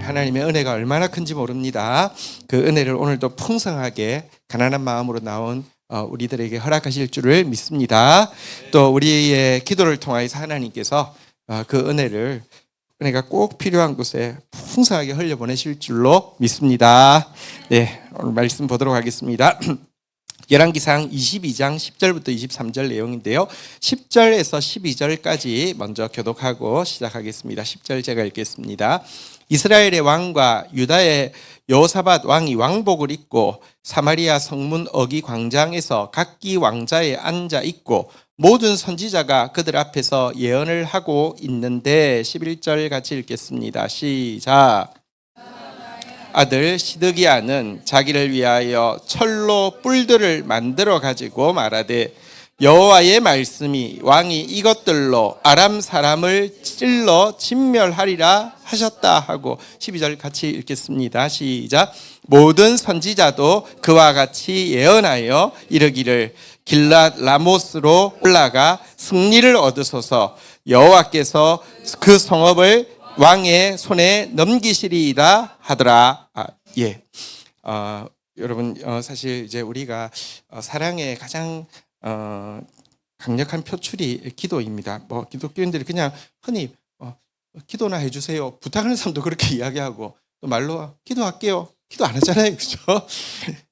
하나님의 은혜가 얼마나 큰지 모릅니다. 그 은혜를 오늘도 풍성하게 가난한 마음으로 나온 우리들에게 허락하실 줄을 믿습니다. 또 우리의 기도를 통하여서 하나님께서 그 은혜가 꼭 필요한 곳에 풍성하게 흘려보내실 줄로 믿습니다. 네, 오늘 말씀 보도록 하겠습니다. 열왕기상 22장 10절부터 23절 내용인데요. 10절에서 12절까지 먼저 교독하고 시작하겠습니다. 10절 제가 읽겠습니다. 이스라엘의 왕과 유다의 여호사밧 왕이 왕복을 입고 사마리아 성문 어기 광장에서 각기 왕자에 앉아 있고 모든 선지자가 그들 앞에서 예언을 하고 있는데 11절 같이 읽겠습니다. 시작. 아들 시드기야는 자기를 위하여 철로 뿔들을 만들어 가지고 말하되 여호와의 말씀이 왕이 이것들로 아람 사람을 찔러 진멸하리라 하셨다 하고 12절 같이 읽겠습니다. 시작. 모든 선지자도 그와 같이 예언하여 이르기를 길랏 라모스로 올라가 승리를 얻으소서 여호와께서 그 성읍을 왕의 손에 넘기시리이다 하더라. 여러분 사실 이제 우리가 사랑의 가장 강력한 표출이 기도입니다. 뭐 기독교인들이 그냥 흔히 기도나 해주세요 부탁하는 사람도 그렇게 이야기하고 또 말로 기도할게요. 기도 안 하잖아요, 그렇죠?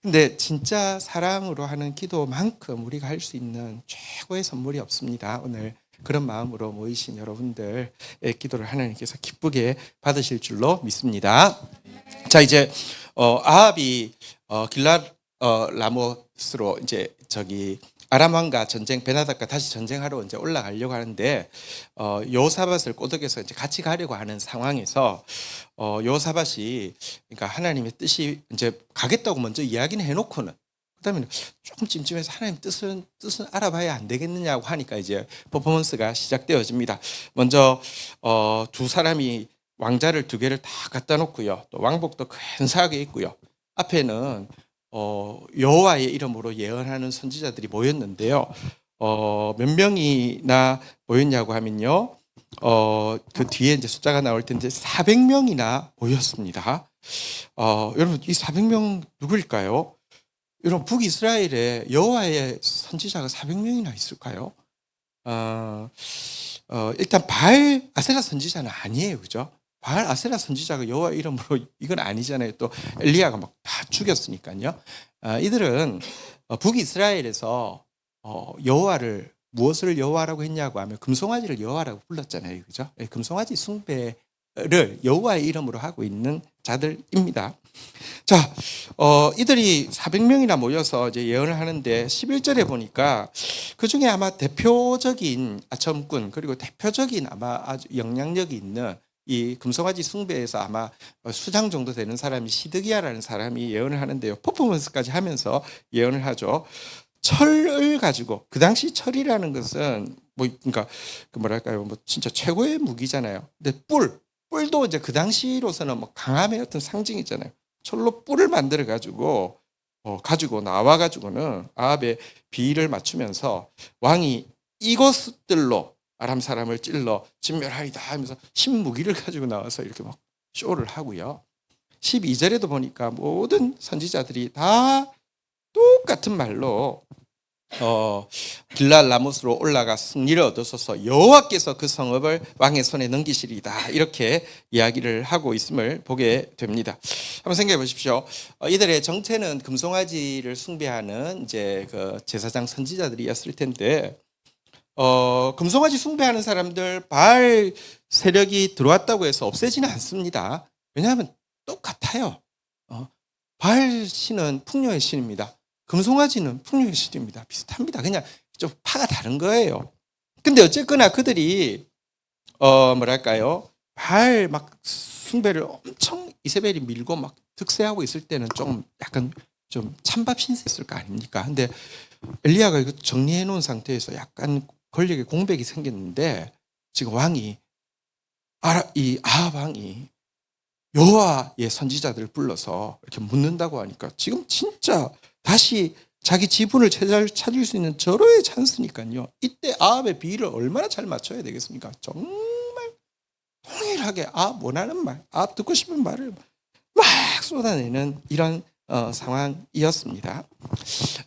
근데 진짜 사랑으로 하는 기도만큼 우리가 할 수 있는 최고의 선물이 없습니다. 오늘 그런 마음으로 모이신 여러분들의 기도를 하나님께서 기쁘게 받으실 줄로 믿습니다. 자, 이제 아합이 길랏 라모스로 이제 아람 왕과 베나닷과 다시 전쟁하러 이제 올라가려고 하는데 여호사밧을 꼬드겨서 이제 같이 가려고 하는 상황에서 여호사밧이 그러니까 하나님의 뜻이 이제 가겠다고 먼저 이야기는 해놓고는 그다음에 조금 찜찜해서 하나님 뜻은 알아봐야 안 되겠느냐고 하니까 이제 퍼포먼스가 시작되어집니다. 먼저 두 사람이 왕자를 두 개를 다 갖다 놓고요. 또 왕복도 근사하게 입고요. 앞에는 여호와의 이름으로 예언하는 선지자들이 모였는데요. 몇 명이나 모였냐고 하면요. 그 뒤에 이제 숫자가 나올 텐데 400명이나 모였습니다. 여러분 이 400명 누구일까요? 여러분 북이스라엘에 여호와의 선지자가 400명이나 있을까요? 일단 바알 아세라 선지자는 아니에요, 그죠? 바알 아세라 선지자가 여호와 이름으로 이건 아니잖아요. 또 엘리야가 막 다 죽였으니까요. 이들은 북이스라엘에서 여호와를 무엇을 여호와라고 했냐고 하면 금송아지를 여호와라고 불렀잖아요, 그죠? 금송아지 숭배를 여호와의 이름으로 하고 있는 자들입니다. 자, 이들이 400명이나 모여서 이제 예언을 하는데 11절에 보니까 그 중에 아마 대표적인 아첨꾼 그리고 대표적인 아마 아주 영향력이 있는 이 금송아지 숭배에서 아마 수장 정도 되는 사람이 시드기야라는 사람이 예언을 하는데요. 퍼포먼스까지 하면서 예언을 하죠. 철을 가지고 그 당시 철이라는 것은 그러니까 뭐랄까요, 진짜 최고의 무기잖아요. 근데 뿔도 이제 그 당시로서는 강함의 어떤 상징이잖아요. 철로 뿔을 만들어 가지고 나와 가지고는 아합의 비위를 맞추면서 왕이 이것들로 아람 사람을 찔러 진멸하리다 하면서 신무기를 가지고 나와서 이렇게 막 쇼를 하고요. 12절에도 보니까 모든 선지자들이 다 똑같은 말로 길랏 라모스로 올라가 승리를 얻으소서 여호와께서 그 성읍을 왕의 손에 넘기시리다 이렇게 이야기를 하고 있음을 보게 됩니다. 한번 생각해 보십시오. 이들의 정체는 금송아지를 숭배하는 이제 그 제사장 선지자들이었을 텐데 금송아지 숭배하는 사람들 바알 세력이 들어왔다고 해서 없애지는 않습니다. 왜냐하면 똑같아요. 바알 신은 풍요의 신입니다. 금송아지는 풍요의 신입니다. 비슷합니다. 그냥 좀 파가 다른 거예요. 근데 어쨌거나 그들이 바알 막 숭배를 엄청 이세벨이 밀고 막 득세하고 있을 때는 좀 약간 좀 찬밥 신세였을 거 아닙니까? 근데 엘리야가 이거 정리해 놓은 상태에서 약간 권력의 공백이 생겼는데 지금 아합 왕이 여호와의 선지자들을 불러서 이렇게 묻는다고 하니까 지금 진짜 다시 자기 지분을 찾을 수 있는 절호의 찬스니까요. 이때 아합의 비위를 얼마나 잘 맞춰야 되겠습니까? 정말 확실하게 원하는 말, 듣고 싶은 말을 막 쏟아내는 이런 상황이었습니다.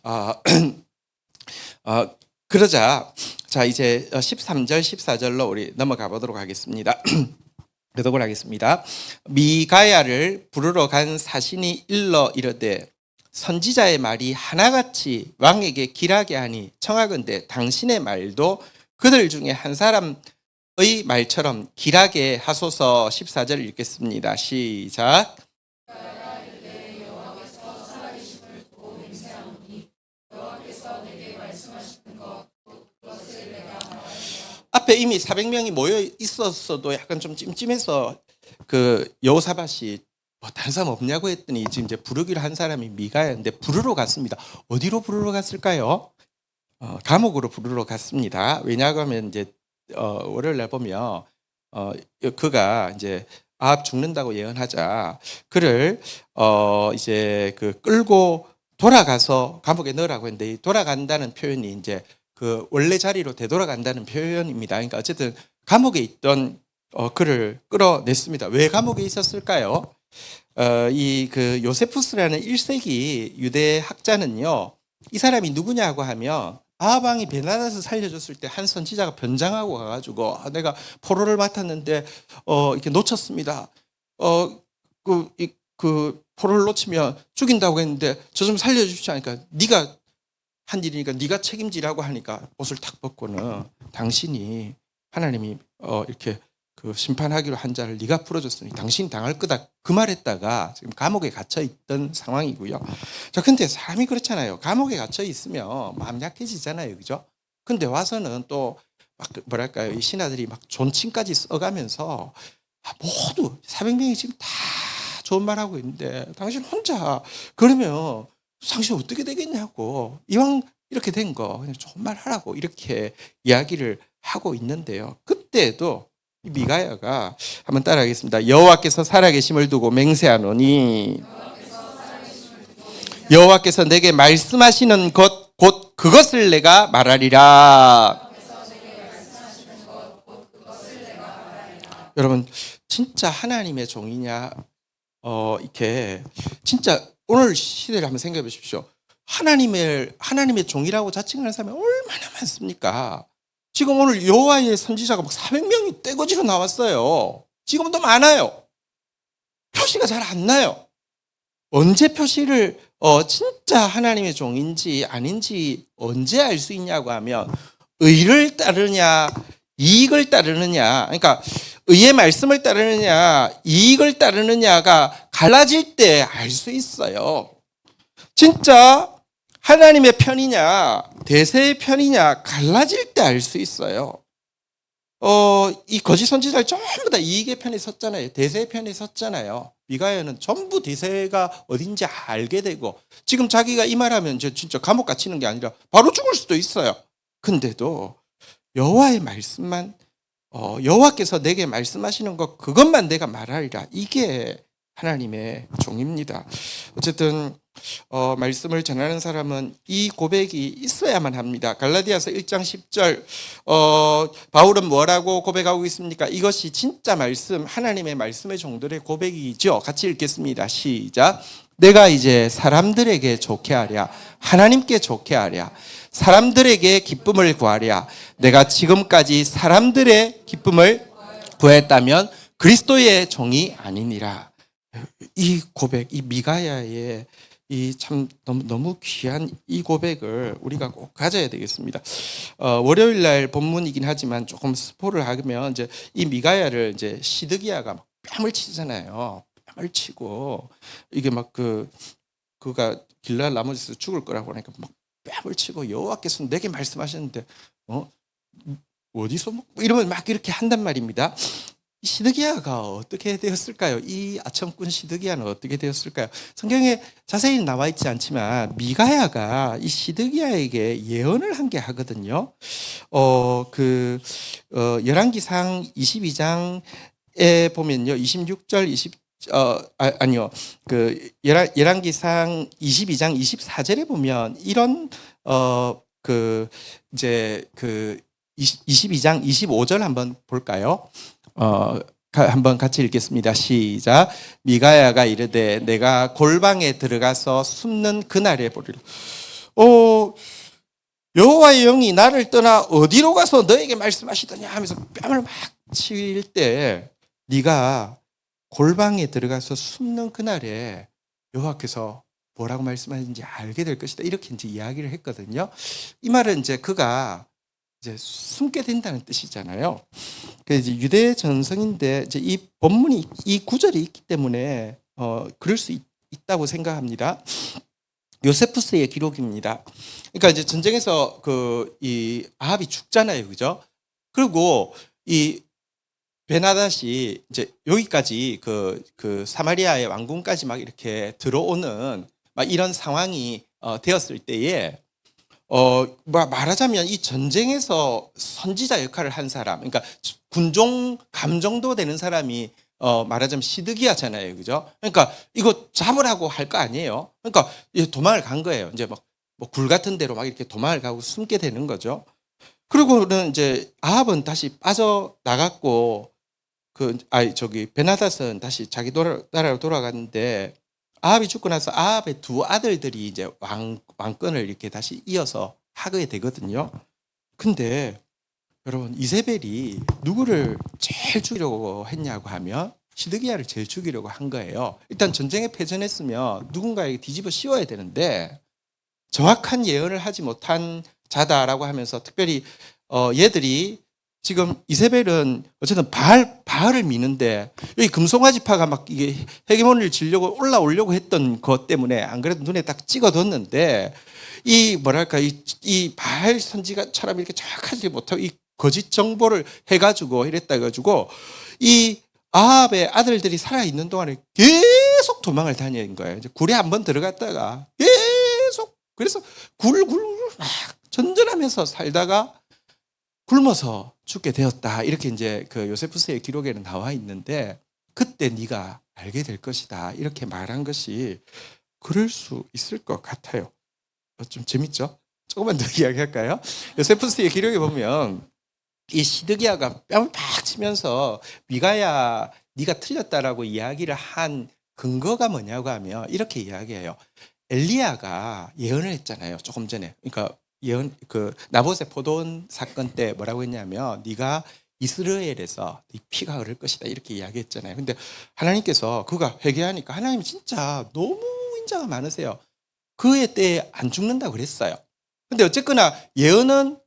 어, 그러자 자 이제 13절 14절로 우리 넘어가 보도록 하겠습니다. 교독을 하겠습니다. 미가야를 부르러 간 사신이 일러 이르되 선지자의 말이 하나같이 왕에게 길하게 하니 청하건대 당신의 말도 그들 중에 한 사람의 말처럼 길하게 하소서. 14절 읽겠습니다. 시작. 앞에 이미 400명이 모여 있었어도 약간 좀 찜찜해서 그 여호사밧이 다른 사람 없냐고 했더니 지금 이제 부르기로 한 사람이 미가야인데 부르러 갔습니다. 어디로 부르러 갔을까요? 감옥으로 부르러 갔습니다. 왜냐하면 이제 월요일 날 보면 그가 이제 아합 죽는다고 예언하자 그를 이제 그 끌고 돌아가서 감옥에 넣으라고 했는데 이 돌아간다는 표현이 이제 그 원래 자리로 되돌아간다는 표현입니다. 그러니까 어쨌든 감옥에 있던 그를 끌어냈습니다. 왜 감옥에 있었을까요? 이 그 요세푸스라는 1세기 유대 학자는요, 이 사람이 누구냐고 하면 아합 왕이 베나다스 살려줬을 때 한 선지자가 변장하고 가가지고 내가 포로를 맡았는데 이렇게 놓쳤습니다. 그 포로를 놓치면 죽인다고 했는데 저 좀 살려주십시오 하니까 네가 한 일이니까 네가 책임지라고 하니까 옷을 탁 벗고는 당신이 하나님이 이렇게 그 심판하기로 한 자를 네가 풀어줬으니 당신 당할 거다 그 말했다가 지금 감옥에 gat혀 있던 상황이고요. 자, 근데 사람이 그렇잖아요. 감옥에 gat혀 있으면 마음 약해지잖아요, 그죠? 근데 와서는 또 막 뭐랄까요, 이 신하들이 막 존칭까지 써가면서 모두 400명이 지금 다 좋은 말 하고 있는데 당신 혼자 그러면 당신 어떻게 되겠냐고, 이왕 이렇게 된 거 그냥 좋은 말 하라고 이렇게 이야기를 하고 있는데요. 그때도 이 미가야가 한번 따라하겠습니다. 여호와께서 살아계심을 두고 맹세하노니 여호와께서 내게 말씀하시는 것 곧 그것을 내가 말하리라. 여러분 진짜 하나님의 종이냐 이렇게 진짜 오늘 시대를 한번 생각해 보십시오. 하나님의 종이라고 자칭하는 사람이 얼마나 많습니까? 지금 오늘 여호와의 선지자가 막 400명이 떼거지로 나왔어요. 지금도 많아요. 표시가 잘 안 나요. 언제 표시를 진짜 하나님의 종인지 아닌지 언제 알 수 있냐고 하면 의를 따르냐 이익을 따르느냐, 그러니까 의의 말씀을 따르느냐 이익을 따르느냐가 갈라질 때 알 수 있어요. 진짜 하나님의 편이냐 대세의 편이냐 갈라질 때 알 수 있어요. 이 거짓 선지자를 전부 다 이익의 편에 섰잖아요. 대세의 편에 섰잖아요. 미가야는 전부 대세가 어딘지 알게 되고 지금 자기가 이 말하면 진짜 감옥 갇히는 게 아니라 바로 죽을 수도 있어요. 근데도 여호와의 말씀만 여호와께서 내게 말씀하시는 것 그것만 내가 말하리라. 이게 하나님의 종입니다. 어쨌든 말씀을 전하는 사람은 이 고백이 있어야만 합니다. 갈라디아서 1장 10절 바울은 뭐라고 고백하고 있습니까? 이것이 진짜 말씀, 하나님의 말씀의 종들의 고백이죠. 같이 읽겠습니다. 시작. 내가 이제 사람들에게 좋게 하랴 하나님께 좋게 하랴 사람들에게 기쁨을 구하랴 내가 지금까지 사람들의 기쁨을 구했다면 그리스도의 종이 아니니라. 이 고백, 이 미가야의 이 참 너무 귀한 이 고백을 우리가 꼭 가져야 되겠습니다. 월요일 날 본문이긴 하지만 조금 스포를 하면 이제 이 미가야를 이제 시드기야가 막 뺨을 치잖아요. 뺨을 치고 이게 막 그가 길랄 나머지에서 죽을 거라고 하니까 막 뺨을 치고 여호와께서 내게 말씀하셨는데 어디서 뭐 이러면 막 이렇게 한단 말입니다. 시드기야가 어떻게 되었을까요? 이 아첨꾼 시드기야는 어떻게 되었을까요? 성경에 자세히 나와 있지 않지만 미가야가 이 시드기야에게 예언을 한 게 하거든요. 열왕기상 22장에 보면요, 26절 열왕기상 22장 24절에 보면 이런 22장 25절 한번 볼까요? 한번 같이 읽겠습니다. 시작. 미가야가 이르되 내가 골방에 들어가서 숨는 그날에 보리라. 여호와의 영이 나를 떠나 어디로 가서 너에게 말씀하시더냐 하면서 뺨을 막 칠 때 네가 골방에 들어가서 숨는 그날에 여호와께서 뭐라고 말씀하시는지 알게 될 것이다. 이렇게 이제 이야기를 했거든요. 이 말은 이제 그가 이제 숨게 된다는 뜻이잖아요. 그래서 이제 유대 전성인데 이제 이 본문이 이 구절이 있기 때문에 그럴 수 있다고 생각합니다. 요세푸스의 기록입니다. 그러니까 이제 전쟁에서 이 아합이 죽잖아요, 그죠? 그리고 이 베나닷이 이제 여기까지 그 사마리아의 왕궁까지 막 이렇게 들어오는 막 이런 상황이 되었을 때에 말하자면 이 전쟁에서 선지자 역할을 한 사람, 그러니까 군종 감정도 되는 사람이 말하자면 시드기야잖아요, 그죠? 그러니까 이거 잡으라고 할 거 아니에요. 그러니까 도망을 간 거예요. 이제 막 굴 같은 데로 막 이렇게 도망을 가고 숨게 되는 거죠. 그리고는 이제 아합은 다시 빠져 나갔고 베나닷은 다시 자기 나라로 돌아갔는데 아합이 죽고 나서 아합의 두 아들들이 이제 왕권을 이렇게 다시 이어서 하게 되거든요. 근데 여러분 이세벨이 누구를 제일 죽이려고 했냐고 하면 시드기야를 제일 죽이려고 한 거예요. 일단 전쟁에 패전했으면 누군가에게 뒤집어 씌워야 되는데 정확한 예언을 하지 못한 자다라고 하면서 특별히 얘들이 지금 이세벨은 어쨌든 바알을 미는데 여기 금송아 지파가 막 이게 헤게모니를 지려고 올라오려고 했던 것 때문에 안 그래도 눈에 딱 찍어뒀는데 이 뭐랄까 이 바알 선지가처럼 이렇게 정확하지 못하고 이 거짓 정보를 해가지고 이랬다 해가지고 이 아합의 아들들이 살아 있는 동안에 계속 도망을 다닌 거예요. 이제 굴에 한번 들어갔다가 계속 그래서 굴굴 막 전전하면서 살다가 굶어서 죽게 되었다. 이렇게 이제 그 요세푸스의 기록에는 나와 있는데 그때 네가 알게 될 것이다. 이렇게 말한 것이 그럴 수 있을 것 같아요. 좀 재밌죠? 조금만 더 이야기할까요? 요세푸스의 기록에 보면 이 시드기야가 뺨을 팍 치면서 미가야 네가 틀렸다라고 이야기를 한 근거가 뭐냐고 하면 이렇게 이야기해요. 엘리야가 예언을 했잖아요. 조금 전에. 그러니까 나봇의 포도원 사건 때 뭐라고 했냐면 네가 이스라엘에서 네 피가 흐를 것이다 이렇게 이야기했잖아요. 근데 하나님께서 그가 회개하니까 하나님이 진짜 너무 인자가 많으세요. 그의 때에 안 죽는다고 그랬어요. 근데 어쨌거나 예언은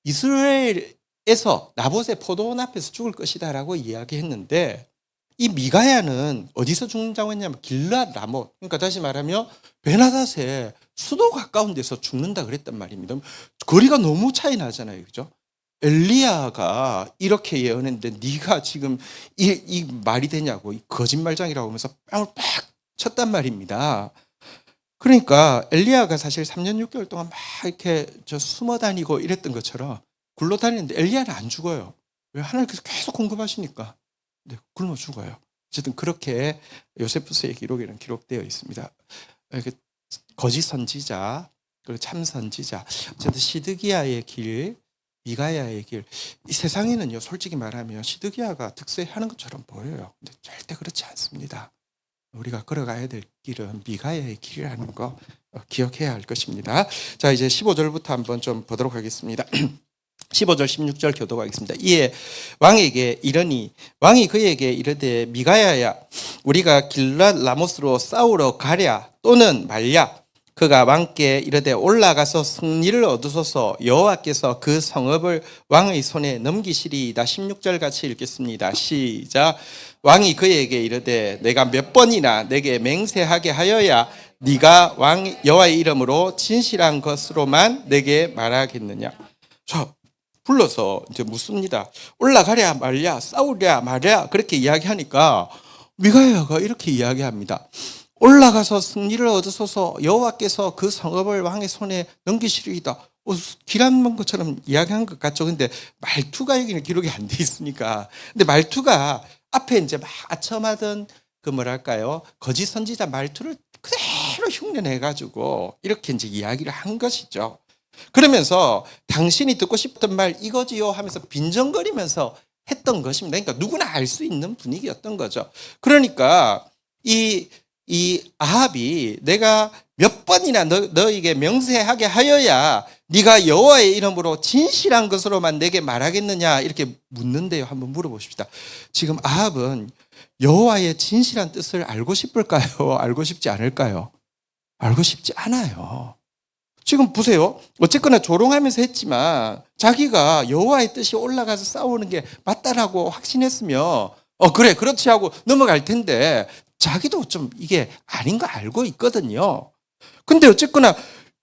이스라엘에서 나봇의 포도원 앞에서 죽을 것이다라고 이야기했는데 이 미가야는 어디서 죽는다고 했냐면 길랏 라못, 그러니까 다시 말하면 베나닷의 수도 가까운 데서 죽는다 그랬단 말입니다. 거리가 너무 차이 나잖아요, 그죠? 엘리야가 이렇게 예언했는데 네가 지금 이 말이 되냐고 이 거짓말장이라고 하면서 뺨을 팍 쳤단 말입니다. 그러니까 엘리야가 사실 3년 6개월 동안 막 이렇게 숨어 다니고 이랬던 것처럼 굴러 다니는데 엘리야는 안 죽어요. 왜? 하나님께서 계속 공급하시니까. 네, 굶어 죽어요. 어쨌든 그렇게 요세푸스의 기록에는 기록되어 있습니다. 거짓 선지자, 그리고 참 선지자, 어쨌든 시드기야의 길, 미가야의 길. 이 세상에는요, 솔직히 말하면 시드기야가 득세하는 것처럼 보여요. 근데 절대 그렇지 않습니다. 우리가 걸어가야 될 길은 미가야의 길이라는 거 기억해야 할 것입니다. 자, 이제 15절부터 한번 좀 보도록 하겠습니다. 15절 16절 교독하겠습니다. 이에 왕에게 이르니 왕이 그에게 이르되 미가야야 우리가 길랏 라못으로 싸우러 가랴 또는 말랴. 그가 왕께 이르되 올라가서 승리를 얻으소서 여호와께서 그 성읍을 왕의 손에 넘기시리이다. 16절 같이 읽겠습니다. 시작. 왕이 그에게 이르되 내가 몇 번이나 내게 맹세하게 하여야 네가 왕 여호와의 이름으로 진실한 것으로만 내게 말하겠느냐. 자, 불러서 이제 묻습니다. 올라가랴 말랴, 싸우랴 말랴, 그렇게 이야기하니까 미가야가 이렇게 이야기합니다. 올라가서 승리를 얻으소서 여호와께서 그 성읍을 왕의 손에 넘기시리이다. 길한 먼 것처럼 이야기한 것 같죠. 근데 말투가 여기는 기록이 안 돼 있으니까. 근데 말투가 앞에 이제 막 아첨하던 그 뭐랄까요, 거짓 선지자 말투를 그대로 흉내내가지고 이렇게 이제 이야기를 한 것이죠. 그러면서 당신이 듣고 싶던 말 이거지요 하면서 빈정거리면서 했던 것입니다. 그러니까 누구나 알 수 있는 분위기였던 거죠. 그러니까 이 아합이 내가 몇 번이나 너에게 명세하게 하여야 네가 여호와의 이름으로 진실한 것으로만 내게 말하겠느냐 이렇게 묻는데요. 한번 물어보십시다. 지금 아합은 여호와의 진실한 뜻을 알고 싶을까요? 알고 싶지 않을까요? 알고 싶지 않아요. 지금 보세요. 어쨌거나 조롱하면서 했지만 자기가 여호와의 뜻이 올라가서 싸우는 게 맞다라고 확신했으면 그래 그렇지 하고 넘어갈 텐데 자기도 좀 이게 아닌 거 알고 있거든요. 근데 어쨌거나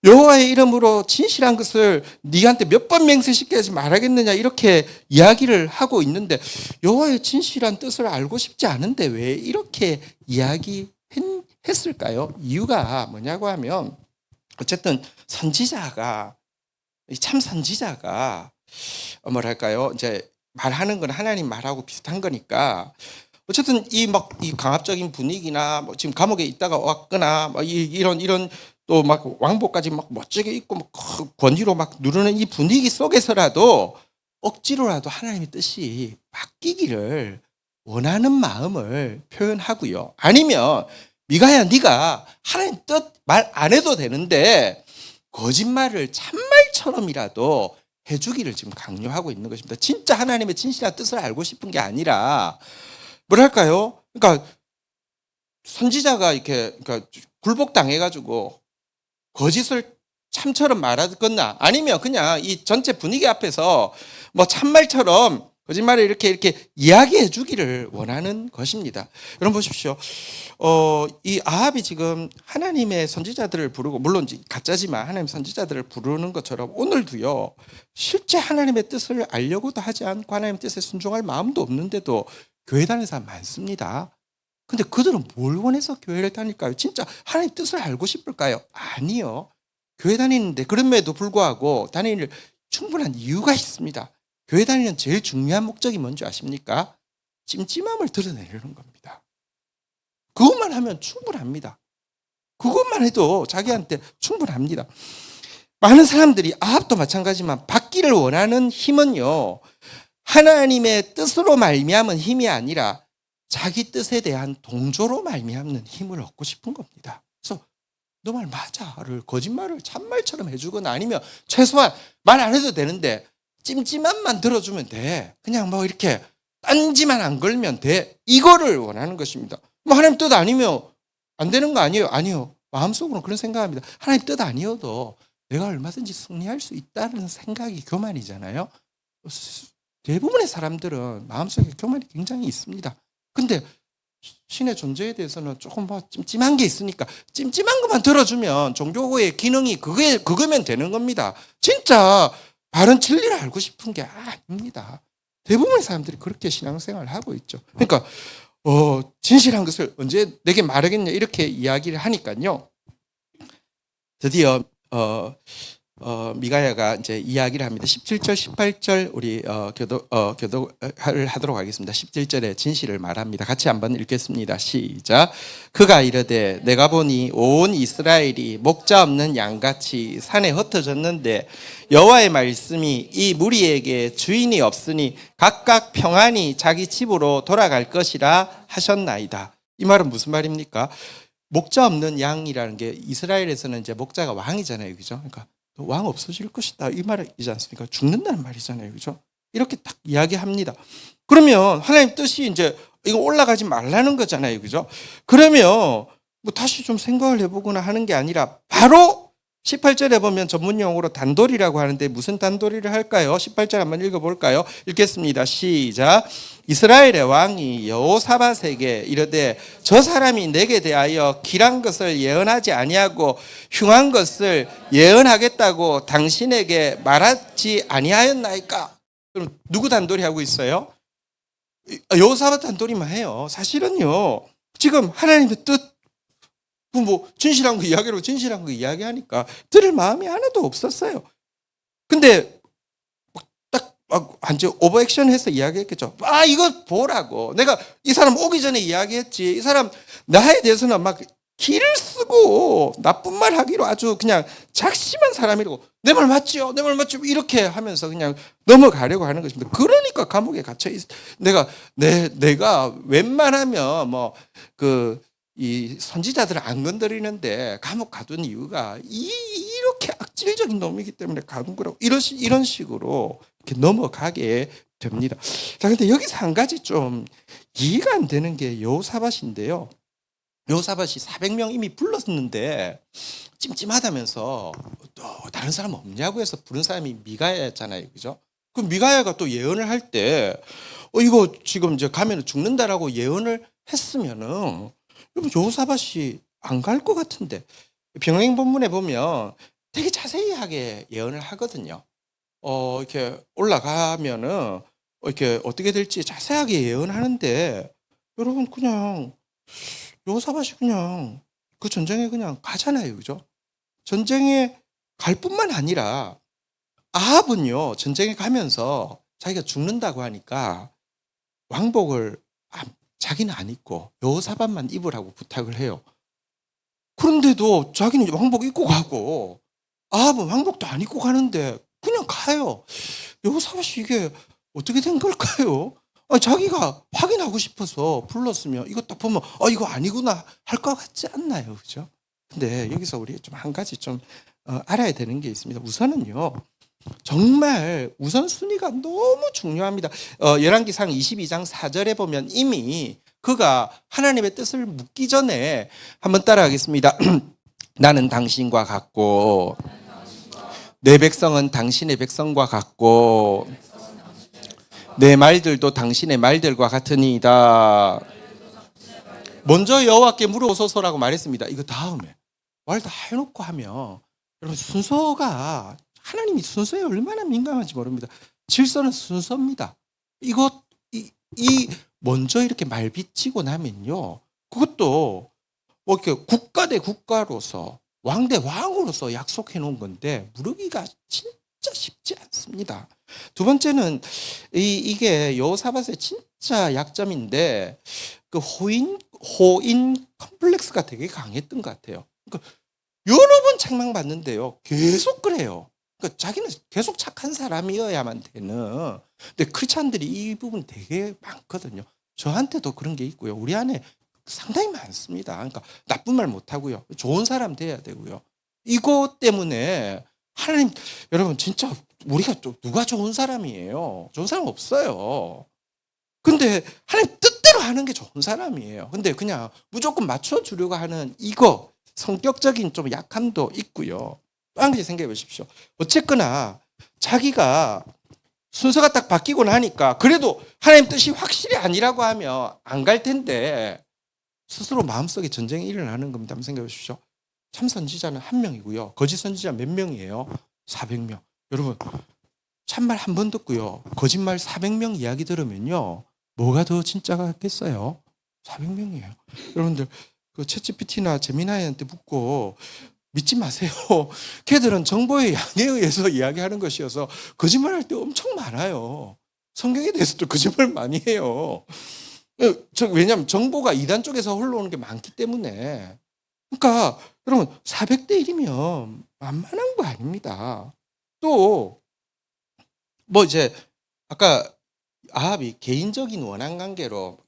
여호와의 이름으로 진실한 것을 네한테 몇 번 맹세시켜야지 말하겠느냐 이렇게 이야기를 하고 있는데 여호와의 진실한 뜻을 알고 싶지 않은데 왜 이렇게 이야기했을까요? 이유가 뭐냐고 하면 어쨌든 선지자가 참 선지자가 뭐랄까요? 이제 말하는 건 하나님 말하고 비슷한 거니까 어쨌든 이 강압적인 분위기나 뭐 지금 감옥에 있다가 왔거나 이런 또 막 왕복까지 막 멋지게 입고 막 권위로 막 누르는 이 분위기 속에서라도 억지로라도 하나님의 뜻이 바뀌기를 원하는 마음을 표현하고요. 아니면 미가야 네가 하나님 뜻 말 안 해도 되는데 거짓말을 참말처럼이라도 해주기를 지금 강요하고 있는 것입니다. 진짜 하나님의 진실한 뜻을 알고 싶은 게 아니라 뭐랄까요? 그러니까 선지자가 이렇게 굴복당해가지고 거짓을 참처럼 말하거나 아니면 그냥 이 전체 분위기 앞에서 뭐 참말처럼 거짓말을 이렇게 이야기해 주기를 원하는 것입니다. 여러분 보십시오. 이 아합이 지금 하나님의 선지자들을 부르고 물론 가짜지만 하나님의 선지자들을 부르는 것처럼 오늘도요. 실제 하나님의 뜻을 알려고도 하지 않고 하나님의 뜻에 순종할 마음도 없는데도 교회 다니는 사람 많습니다. 근데 그들은 뭘 원해서 교회를 다닐까요? 진짜 하나님 뜻을 알고 싶을까요? 아니요. 교회 다니는데 그럼에도 불구하고 다니는 충분한 이유가 있습니다. 교회 다니는 제일 중요한 목적이 뭔지 아십니까? 찜찜함을 드러내려는 겁니다. 그것만 하면 충분합니다. 그것만 해도 자기한테 충분합니다. 많은 사람들이 아합도 마찬가지지만 받기를 원하는 힘은요. 하나님의 뜻으로 말미암은 힘이 아니라 자기 뜻에 대한 동조로 말미암는 힘을 얻고 싶은 겁니다. 그래서 너 말 맞아를 거짓말을 참말처럼 해주거나 아니면 최소한 말 안 해도 되는데 찜찜함만 들어주면 돼. 그냥 뭐 이렇게 딴지만 안 걸면 돼. 이거를 원하는 것입니다. 뭐 하나님 뜻 아니면 안 되는 거 아니에요? 아니요. 마음속으로는 그런 생각합니다. 하나님 뜻 아니어도 내가 얼마든지 승리할 수 있다는 생각이 교만이잖아요. 대부분의 사람들은 마음속에 교만이 굉장히 있습니다. 근데 신의 존재에 대해서는 조금 뭐 찜찜한 게 있으니까 찜찜한 것만 들어주면 종교의 기능이 그거면 되는 겁니다. 진짜 바른 진리를 알고 싶은 게 아닙니다. 대부분의 사람들이 그렇게 신앙생활을 하고 있죠. 그러니까 진실한 것을 언제 내게 말하겠냐 이렇게 이야기를 하니까요. 드디어 미가야가 이제 이야기를 합니다. 17절, 18절 우리 교독을 하도록 하겠습니다. 17절에 진실을 말합니다. 같이 한번 읽겠습니다. 시작. 그가 이르되 내가 보니 온 이스라엘이 목자 없는 양같이 산에 흩어졌는데 여호와의 말씀이 이 무리에게 주인이 없으니 각각 평안히 자기 집으로 돌아갈 것이라 하셨나이다. 이 말은 무슨 말입니까? 목자 없는 양이라는 게 이스라엘에서는 이제 목자가 왕이잖아요. 그죠? 그러니까 왕 없어질 것이다. 이 말이지 않습니까? 죽는다는 말이잖아요. 그죠? 이렇게 딱 이야기합니다. 그러면 하나님 뜻이 이제 이거 올라가지 말라는 거잖아요. 그죠? 그러면 뭐 다시 좀 생각을 해보거나 하는 게 아니라 바로 18절에 보면 전문 용어로 단돌이라고 하는데 무슨 단돌이를 할까요? 18절 한번 읽어볼까요? 읽겠습니다. 시작. 이스라엘의 왕이 여호사밧에게 이르되 저 사람이 내게 대하여 길한 것을 예언하지 아니하고 흉한 것을 예언하겠다고 당신에게 말하지 아니하였나이까? 그럼 누구 단돌이 하고 있어요? 여호사밧 단돌이만 해요. 사실은요. 지금 하나님의 뜻 뭐 진실한 거 이야기로 진실한 거 이야기하니까 들을 마음이 하나도 없었어요. 근데 딱 완전 오버액션해서 이야기했겠죠. 이거 보라고. 내가 이 사람 오기 전에 이야기했지. 이 사람 나에 대해서는 막 기를 쓰고 나쁜 말 하기로 아주 그냥 작심한 사람이라고 내 말 맞지요? 내 말 맞지요? 이렇게 하면서 그냥 넘어가려고 하는 것입니다. 그러니까 감옥에 갇혀 있. 내가 웬만하면 뭐 이 선지자들을 안 건드리는데 감옥 가둔 이유가 이렇게 악질적인 놈이기 때문에 가둔 거라고 이런 식으로 이렇게 넘어가게 됩니다. 자, 근데 여기서 한 가지 좀 이해가 안 되는 게 여호사밧인데요. 여호사밧이 400명 이미 불렀는데 찜찜하다면서 또 다른 사람 없냐고 해서 부른 사람이 미가야였잖아요, 그죠? 그 미가야가 또 예언을 할 때 이거 지금 이제 가면 죽는다라고 예언을 했으면은 여호사밧이 안 갈 것 같은데 병행 본문에 보면 되게 자세하게 예언을 하거든요. 이렇게 올라가면은 이렇게 어떻게 될지 자세하게 예언하는데 여러분 그냥 여호사밧이 그냥 그 전쟁에 그냥 가잖아요, 그죠? 전쟁에 갈 뿐만 아니라 아합은요 전쟁에 가면서 자기가 죽는다고 하니까 왕복을 자기는 안 입고 여호사밧만 입으라고 부탁을 해요. 그런데도 자기는 왕복 입고 가고 아합은 왕복도 안 입고 가는데 그냥 가요. 여호사밧이 이게 어떻게 된 걸까요? 자기가 확인하고 싶어서 불렀으면 이거 딱 보면 이거 아니구나 할 것 같지 않나요, 그죠? 근데 여기서 우리 좀 한 가지 좀 알아야 되는 게 있습니다. 우선은요. 정말 우선순위가 너무 중요합니다. 열왕기상 22장 4절에 보면 이미 그가 하나님의 뜻을 묻기 전에 한번 따라하겠습니다. 나는 당신과 같고 내 백성은 당신의 백성과 같고 내 말들도 당신의 말들과 같으니이다. 먼저 여호와께 물어보소서라고 말했습니다. 이거 다음에 말 다 해놓고 하면 여러분 순서가 하나님이 순서에 얼마나 민감한지 모릅니다. 질서는 순서입니다. 이 먼저 이렇게 말 비치고 나면요, 그것도 뭐 이렇게 국가 대 국가로서 왕 대 왕으로서 약속해 놓은 건데 무르기가 진짜 쉽지 않습니다. 두 번째는 이게 여호사밧의 진짜 약점인데 그 호인 컴플렉스가 되게 강했던 것 같아요. 그러니까 여러 번 책망받는데요, 계속 그래요. 그러니까 자기는 계속 착한 사람이어야만 되는. 근데 크리스찬들이 이 부분 되게 많거든요. 저한테도 그런 게 있고요. 우리 안에 상당히 많습니다. 그러니까 나쁜 말 못하고요. 좋은 사람 돼야 되고요. 이것 때문에 하나님, 여러분 진짜 우리가 누가 좋은 사람이에요? 좋은 사람 없어요. 근데 하나님 뜻대로 하는 게 좋은 사람이에요. 근데 그냥 무조건 맞춰주려고 하는 이거 성격적인 좀 약함도 있고요. 또 한 가지 생각해 보십시오. 어쨌거나 자기가 순서가 딱 바뀌고 나니까 그래도 하나님 뜻이 확실히 아니라고 하면 안 갈 텐데 스스로 마음속에 전쟁이 일어나는 겁니다. 한번 생각해 보십시오. 참 선지자는 한 명이고요. 거짓 선지자 몇 명이에요? 400명. 여러분 참말 한 번 듣고요, 거짓말 400명 이야기 들으면요, 뭐가 더 진짜가 겠어요? 400명이에요. 여러분들 그 챗GPT나 제미나이한테 묻고 믿지 마세요. 걔들은 정보의 양에 의해서 이야기하는 것이어서 거짓말할 때 엄청 많아요. 성경에 대해서도 거짓말 많이 해요. 왜냐하면 정보가 이단 쪽에서 흘러오는 게 많기 때문에. 그러니까 여러분 400대 1이면 만만한 거 아닙니다. 또 뭐 이제 아까 아합이 개인적인 원한 관계로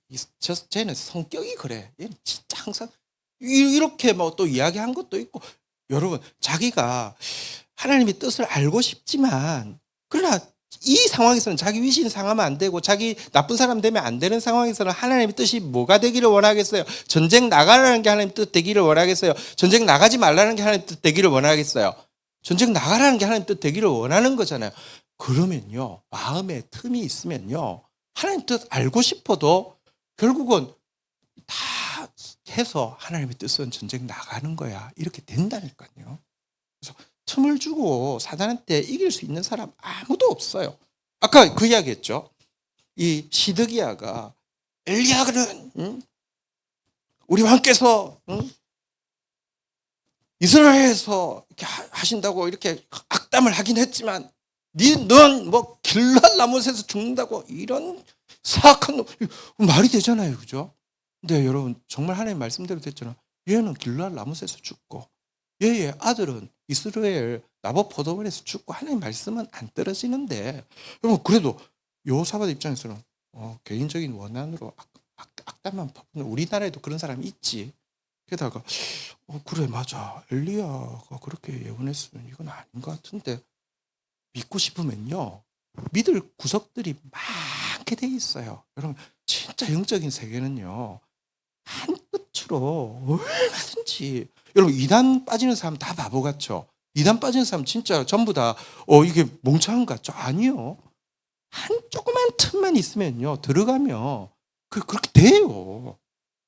쟤는 성격이 그래. 얘는 진짜 항상 이렇게 뭐 또 이야기한 것도 있고, 여러분 자기가 하나님의 뜻을 알고 싶지만 그러나 이 상황에서는 자기 위신 상하면 안 되고 자기 나쁜 사람 되면 안 되는 상황에서는 하나님의 뜻이 뭐가 되기를 원하겠어요? 전쟁 나가라는 게 하나님의 뜻 되기를 원하겠어요? 전쟁 나가지 말라는 게 하나님의 뜻 되기를 원하겠어요? 전쟁 나가라는 게 하나님의 뜻 되기를 원하는 거잖아요. 그러면요, 마음에 틈이 있으면요, 하나님 뜻 알고 싶어도 결국은 다 해서 하나님의 뜻은 전쟁 나가는 거야. 이렇게 된다니까요. 그래서 틈을 주고 사단한테 이길 수 있는 사람 아무도 없어요. 아까 그 이야기 했죠. 이 시드기야가 엘리야는 우리 왕께서 이스라엘에서 이렇게 하신다고 이렇게 악담을 하긴 했지만 넌 뭐 길랄 라못에서 죽는다고 이런 사악한 놈, 말이 되잖아요, 그죠? 근데 여러분 정말 하나님 말씀대로 됐잖아. 얘는 길랄 라못에서 죽고 얘의 아들은 이스라엘 나봇 포도원에서 죽고 하나님 말씀은 안 떨어지는데, 여러분 그래도 여호사밧 입장에서는 개인적인 원한으로 악담만 퍼붓는, 우리나라에도 그런 사람이 있지. 게다가 그래 맞아, 엘리야가 그렇게 예언했으면 이건 아닌 것 같은데 믿고 싶으면요, 믿을 구석들이 많게 돼 있어요. 여러분 진짜 영적인 세계는요, 한 끝으로 얼마든지, 여러분 이단 빠지는 사람 다 바보 같죠? 이단 빠지는 사람 진짜 전부 다 이게 멍청한 것 같죠? 아니요. 한 조그만 틈만 있으면요, 들어가면 그렇게 돼요.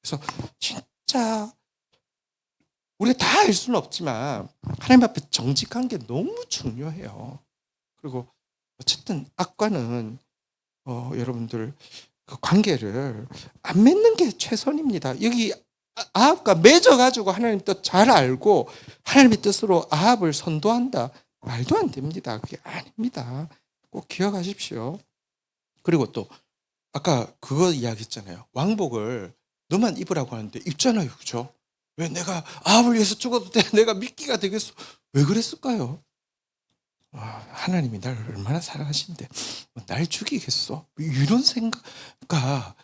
그래서 진짜 우리가 다 알 수는 없지만 하나님 앞에 정직한 게 너무 중요해요. 그리고 어쨌든 악과는 여러분들 그 관계를 안 맺는 게 최선입니다. 여기 아합과 맺어가지고 하나님 뜻 잘 알고 하나님의 뜻으로 아합을 선도한다, 말도 안 됩니다. 그게 아닙니다. 꼭 기억하십시오. 그리고 또 아까 그거 이야기했잖아요. 왕복을 너만 입으라고 하는데 입잖아요, 그죠? 왜 내가 아합을 위해서 죽어도 돼, 내가 미끼가 되겠어, 왜 그랬을까요? 하나님이 날 얼마나 사랑하신데 날 죽이겠어, 이런 생각가,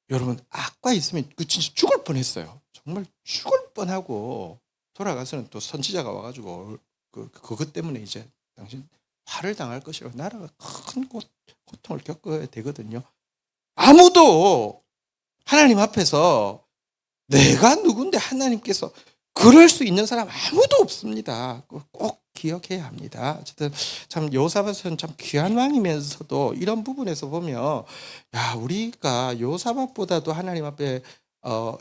여러분 악과 있으면 그 진짜 죽을 뻔했어요. 정말 죽을 뻔하고 돌아가서는 또 선지자가 와가지고 그것 때문에 이제 당신 화를 당할 것이라고 나라가 큰 고통을 겪어야 되거든요. 아무도 하나님 앞에서 내가 누군데 하나님께서 그럴 수 있는 사람 아무도 없습니다. 꼭 기억해야 합니다. 어쨌든 참 여호사밧은 참 귀한 왕이면서도 이런 부분에서 보면, 야, 우리가 여호사밧보다도 하나님 앞에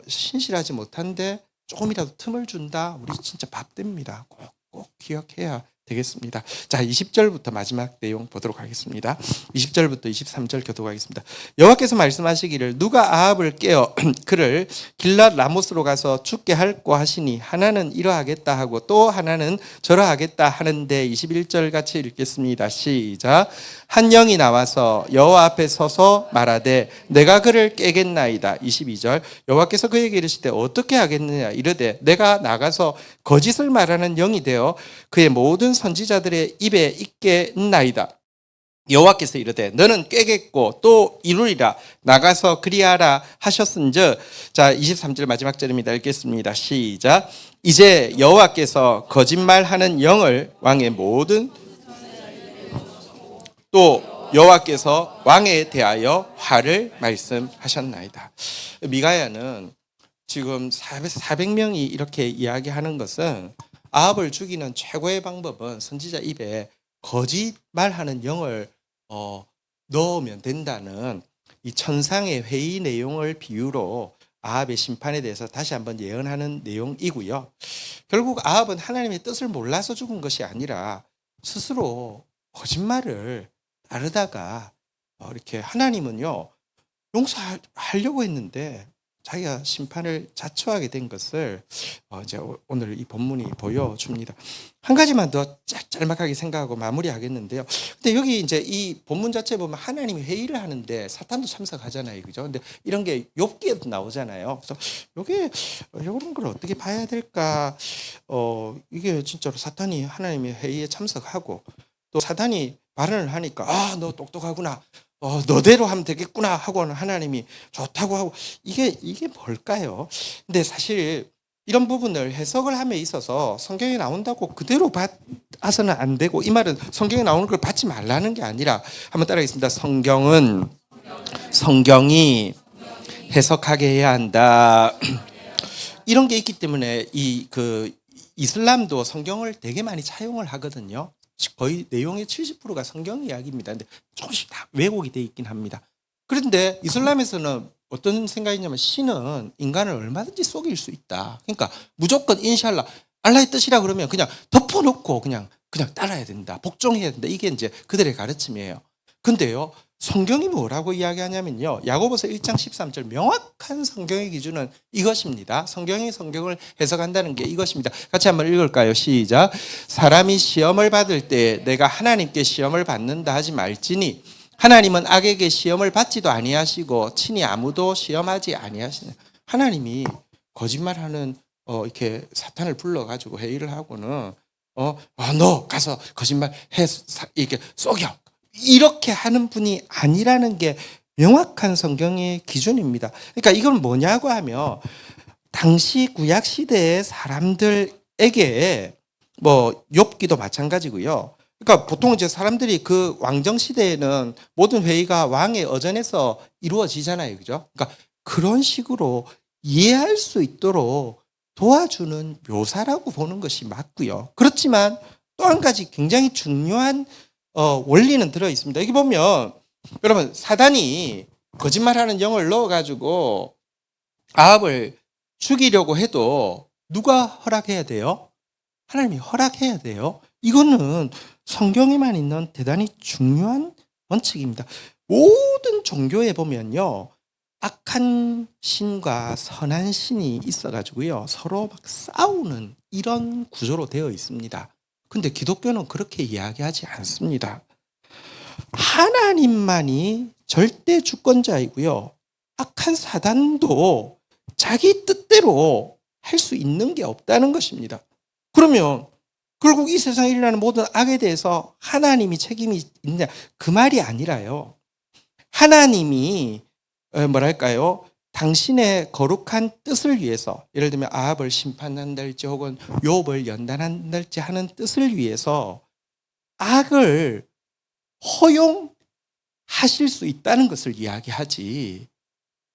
신실하지 못한데 조금이라도 틈을 준다, 우리 진짜 밥됩니다. 꼭 기억해야 되겠습니다. 자, 20절부터 마지막 내용 보도록 하겠습니다. 20절부터 23절 교독하겠습니다. 여호와께서 말씀하시기를 누가 아합을 깨어 그를 길랏 라모스로 가서 죽게 할꼬 하시니 하나는 이러하겠다 하고 또 하나는 저러하겠다 하는데, 21절 같이 읽겠습니다. 시작. 한 영이 나와서 여호와 앞에 서서 말하되 내가 그를 깨겠나이다. 22절. 여호와께서 그에게 이르시되 어떻게 하겠느냐 이르되 내가 나가서 거짓을 말하는 영이 되어 그의 모든 선지자들의 입에 있겠나이다. 여호와께서 이르되 너는 꿰겠고 또 이루리라, 나가서 그리하라 하셨은즉. 자, 23절 마지막 절입니다. 읽겠습니다. 시작. 이제 여호와께서 거짓말하는 영을 왕의 모든, 또 여호와께서 왕에 대하여 화를 말씀하셨나이다. 미가야는 지금 400명이 이렇게 이야기하는 것은 아합을 죽이는 최고의 방법은 선지자 입에 거짓말하는 영을 넣으면 된다는 이 천상의 회의 내용을 비유로 아합의 심판에 대해서 다시 한번 예언하는 내용이고요. 결국 아합은 하나님의 뜻을 몰라서 죽은 것이 아니라 스스로 거짓말을 따르다가 이렇게 하나님은요, 용서하려고 했는데 자기가 심판을 자초하게 된 것을 이제 오늘 이 본문이 보여줍니다. 한 가지만 더 짤막하게 생각하고 마무리하겠는데요. 근데 여기 이제 이 본문 자체에 보면 하나님이 회의를 하는데 사탄도 참석하잖아요, 그죠? 근데 이런 게 욥기에도 나오잖아요. 그래서 이게 이런 걸 어떻게 봐야 될까? 이게 진짜로 사탄이 하나님의 회의에 참석하고 또 사탄이 발언을 하니까 너 똑똑하구나, 너대로 하면 되겠구나 하고는 하나님이 좋다고 하고, 이게 뭘까요? 근데 사실 이런 부분을 해석을 함에 있어서 성경에 나온다고 그대로 봐서는 안 되고, 이 말은 성경에 나오는 걸 받지 말라는 게 아니라, 한번 따라하겠습니다. 성경이 해석하게 해야 한다. 이런 게 있기 때문에 이슬람도 성경을 되게 많이 차용을 하거든요. 거의 내용의 70%가 성경 이야기입니다. 근데 조금씩 다 왜곡이 돼 있긴 합니다. 그런데 이슬람에서는 어떤 생각이냐면, 신은 인간을 얼마든지 속일 수 있다. 그러니까 무조건 인샬라, 알라의 뜻이라 그러면 그냥 덮어놓고 그냥 따라야 된다, 복종해야 된다. 이게 이제 그들의 가르침이에요. 근데요, 성경이 뭐라고 이야기하냐면요, 야고보서 1장 13절 명확한 성경의 기준은 이것입니다. 성경이 성경을 해석한다는 게 이것입니다. 같이 한번 읽을까요? 시작. 사람이 시험을 받을 때 내가 하나님께 시험을 받는다 하지 말지니 하나님은 악에게 시험을 받지도 아니하시고 친히 아무도 시험하지 아니하시네. 하나님이 거짓말하는 이렇게 사탄을 불러가지고 회의를 하고는 너 가서 거짓말 해 이렇게 속여 이렇게 하는 분이 아니라는 게 명확한 성경의 기준입니다. 그러니까 이건 뭐냐고 하면 당시 구약 시대의 사람들에게 뭐 욥기도 마찬가지고요. 그러니까 보통 이제 사람들이 그 왕정 시대에는 모든 회의가 왕의 어전에서 이루어지잖아요, 그죠? 그러니까 그런 식으로 이해할 수 있도록 도와주는 묘사라고 보는 것이 맞고요. 그렇지만 또 한 가지 굉장히 중요한 원리는 들어 있습니다. 여기 보면 여러분 사단이 거짓말하는 영을 넣어가지고 아합을 죽이려고 해도 누가 허락해야 돼요? 하나님이 허락해야 돼요. 이거는 성경에만 있는 대단히 중요한 원칙입니다. 모든 종교에 보면요. 악한 신과 선한 신이 있어가지고요. 서로 막 싸우는 이런 구조로 되어 있습니다. 근데 기독교는 그렇게 이야기하지 않습니다. 하나님만이 절대 주권자이고요. 악한 사단도 자기 뜻대로 할 수 있는 게 없다는 것입니다. 그러면 결국 이 세상에 일어나는 모든 악에 대해서 하나님이 책임이 있냐? 그 말이 아니라요. 하나님이 뭐랄까요? 당신의 거룩한 뜻을 위해서 예를 들면 아합을 심판한달지 혹은 욥을 연단한달지 하는 뜻을 위해서 악을 허용하실 수 있다는 것을 이야기하지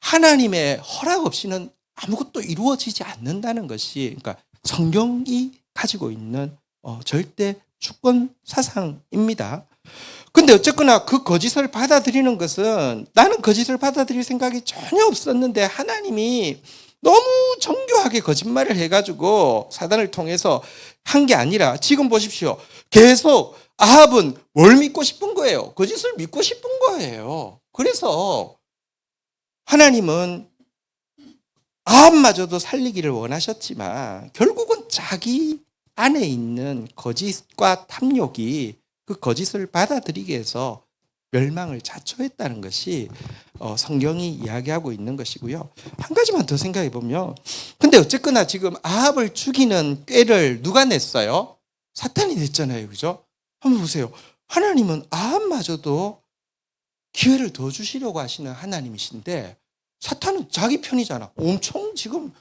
하나님의 허락 없이는 아무것도 이루어지지 않는다는 것이 그러니까 성경이 가지고 있는 절대 주권 사상입니다. 근데 어쨌거나 그 거짓을 받아들이는 것은 나는 거짓을 받아들일 생각이 전혀 없었는데 하나님이 너무 정교하게 거짓말을 해가지고 사단을 통해서 한 게 아니라 지금 보십시오. 계속 아합은 뭘 믿고 싶은 거예요? 거짓을 믿고 싶은 거예요. 그래서 하나님은 아합마저도 살리기를 원하셨지만 결국은 자기 안에 있는 거짓과 탐욕이 그 거짓을 받아들이게 해서 멸망을 자초했다는 것이 성경이 이야기하고 있는 것이고요. 한 가지만 더 생각해 보면 근데 어쨌거나 지금 아합을 죽이는 꾀를 누가 냈어요? 사탄이 냈잖아요. 그죠? 한번 보세요. 하나님은 아합마저도 기회를 더 주시려고 하시는 하나님이신데 사탄은 자기 편이잖아. 엄청 지금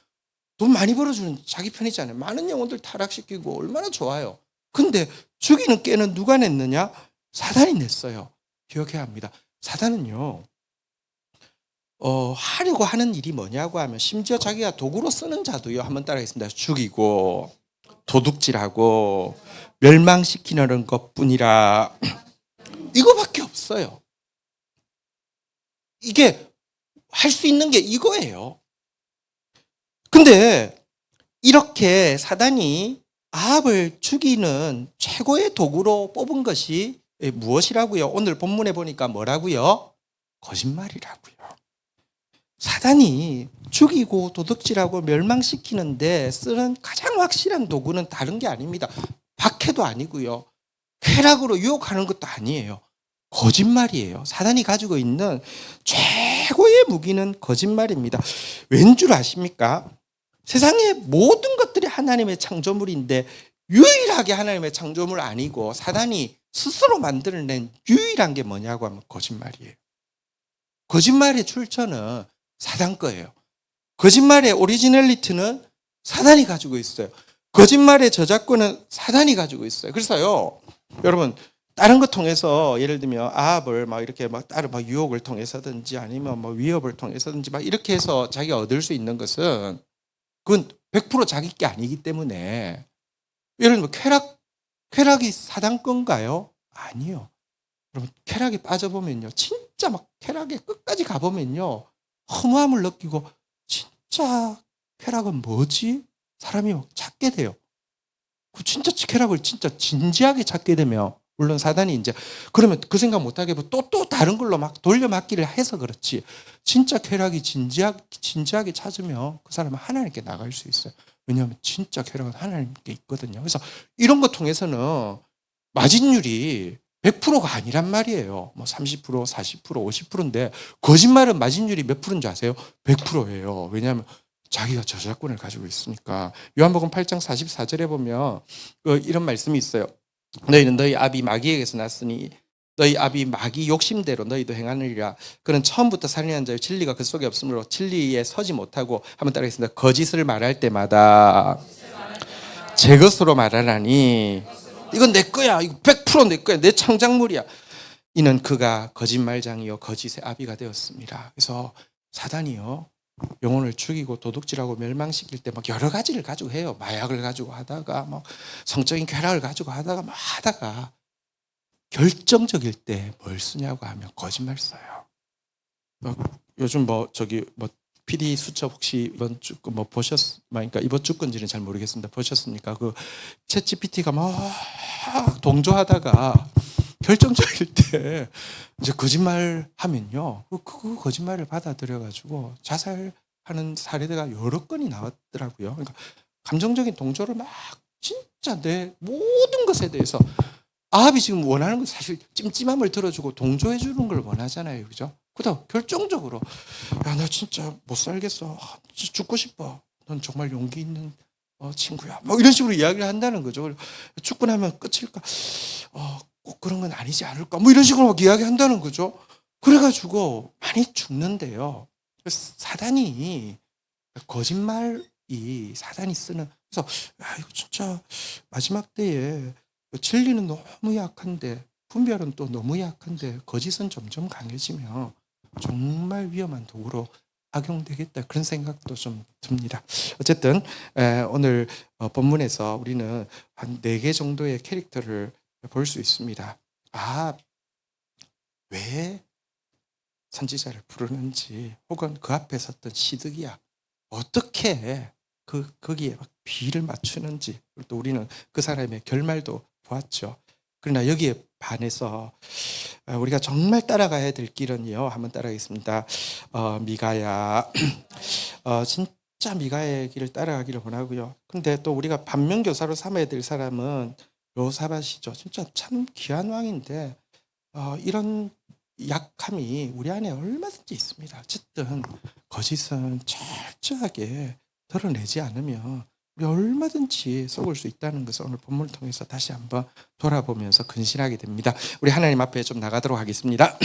돈 많이 벌어주는 자기 편이잖아요. 많은 영혼들 타락시키고 얼마나 좋아요. 근데 죽이는 꾀는 누가 냈느냐? 사단이 냈어요. 기억해야 합니다. 사단은요. 하려고 하는 일이 뭐냐고 하면 심지어 자기가 도구로 쓰는 자도요. 한번 따라하겠습니다. 죽이고 도둑질하고 멸망시키는 것뿐이라 이거밖에 없어요. 이게 할 수 있는 게 이거예요. 근데 이렇게 사단이 아합을 죽이는 최고의 도구로 뽑은 것이 무엇이라고요? 오늘 본문에 보니까 뭐라고요? 거짓말이라고요. 사단이 죽이고 도둑질하고 멸망시키는데 쓰는 가장 확실한 도구는 다른 게 아닙니다. 박해도 아니고요. 쾌락으로 유혹하는 것도 아니에요. 거짓말이에요. 사단이 가지고 있는 최고의 무기는 거짓말입니다. 왠 줄 아십니까? 세상의 모든 것들이 하나님의 창조물인데 유일하게 하나님의 창조물 아니고 사단이 스스로 만들어낸 유일한 게 뭐냐고 하면 거짓말이에요. 거짓말의 출처는 사단 거예요. 거짓말의 오리지널리티는 사단이 가지고 있어요. 거짓말의 저작권은 사단이 가지고 있어요. 그래서요, 여러분 다른 것 통해서 예를 들면 아합을 막 이렇게 막 다른 막 유혹을 통해서든지 아니면 뭐 위협을 통해서든지 막 이렇게 해서 자기가 얻을 수 있는 것은 그건 100% 자기 게 아니기 때문에 예를 들면 쾌락이 사단 건가요? 아니요. 여러분 쾌락에 빠져보면요, 진짜 막 쾌락에 끝까지 가보면요, 허무함을 느끼고 진짜 쾌락은 뭐지? 사람이 막 찾게 돼요. 그 진짜 쾌락을 진짜 진지하게 찾게 되면 물론 사단이 이제 그러면 그 생각 못하게 또 다른 걸로 막 돌려막기를 해서 그렇지 진짜 쾌락이 진지하게 찾으면 그 사람은 하나님께 나갈 수 있어요. 왜냐하면 진짜 쾌락은 하나님께 있거든요. 그래서 이런 것 통해서는 마진율이 100%가 아니란 말이에요. 뭐 30%, 40%, 50%인데 거짓말은 마진율이 몇 프로인 줄 아세요? 100%예요. 왜냐하면 자기가 저작권을 가지고 있으니까. 요한복음 8장 44절에 보면 이런 말씀이 있어요. 너희는 너희 아비 마귀에게서 났으니 너희 아비 마귀 욕심대로 너희도 행하느니라. 그는 처음부터 살인한 자요 진리가 그 속에 없으므로 진리에 서지 못하고, 한번 따라하겠습니다. 거짓을 말할 때마다 제 것으로 말하라니. 이건 내 거야. 이거 100% 내 거야. 내 창작물이야. 이는 그가 거짓말장이요 거짓의 아비가 되었습니다. 그래서 사단이요, 영혼을 죽이고 도둑질하고 멸망시킬 때 막 여러 가지를 가지고 해요. 마약을 가지고 하다가 뭐 성적인 쾌락을 가지고 하다가 막 하다가 결정적일 때 뭘 쓰냐고 하면 거짓말 써요. 요즘 PD 수첩 혹시 이번 주 뭐 그러니까 이번 주 건지는 잘 모르겠습니다. 보셨습니까? 그 챗 GPT가 막 동조하다가 결정적일 때 이제 거짓말 하면요, 그 거짓말을 받아들여 가지고 자살하는 사례가 여러 건이 나왔더라고요. 그러니까 감정적인 동조를 막 진짜 내 모든 것에 대해서, 아합이 지금 원하는 건 사실 찜찜함을 들어주고 동조해 주는 걸 원하잖아요, 그죠? 그다음 결정적으로 야, 나 진짜 못 살겠어, 죽고 싶어, 넌 정말 용기 있는 친구야, 뭐 이런 식으로 이야기를 한다는 거죠. 죽고 나면 끝일까? 꼭 그런 건 아니지 않을까? 뭐 이런 식으로 막 이야기한다는 거죠. 그래가지고 많이 죽는데요. 사단이, 거짓말이 사단이 쓰는, 그래서 야, 이거 진짜 마지막 때에 진리는 너무 약한데, 분별은 또 너무 약한데, 거짓은 점점 강해지면 정말 위험한 도구로 악용되겠다, 그런 생각도 좀 듭니다. 어쨌든 오늘 본문에서 우리는 한 4개 정도의 캐릭터를 볼 수 있습니다. 왜 선지자를 부르는지, 혹은 그 앞에 섰던 시드기야 어떻게 거기에 막 비를 맞추는지, 또 우리는 그 사람의 결말도 보았죠. 그러나 여기에 반해서 우리가 정말 따라가야 될 길은요, 한번 따라가겠습니다. 미가야. 진짜 미가의 길을 따라가기를 원하고요. 근데 또 우리가 반면교사로 삼아야 될 사람은 요사밧이죠. 진짜 참 귀한 왕인데 이런 약함이 우리 안에 얼마든지 있습니다. 어쨌든 거짓은 철저하게 드러내지 않으면 우리 얼마든지 속을 수 있다는 것을 오늘 본문을 통해서 다시 한번 돌아보면서 근신하게 됩니다. 우리 하나님 앞에 좀 나가도록 하겠습니다.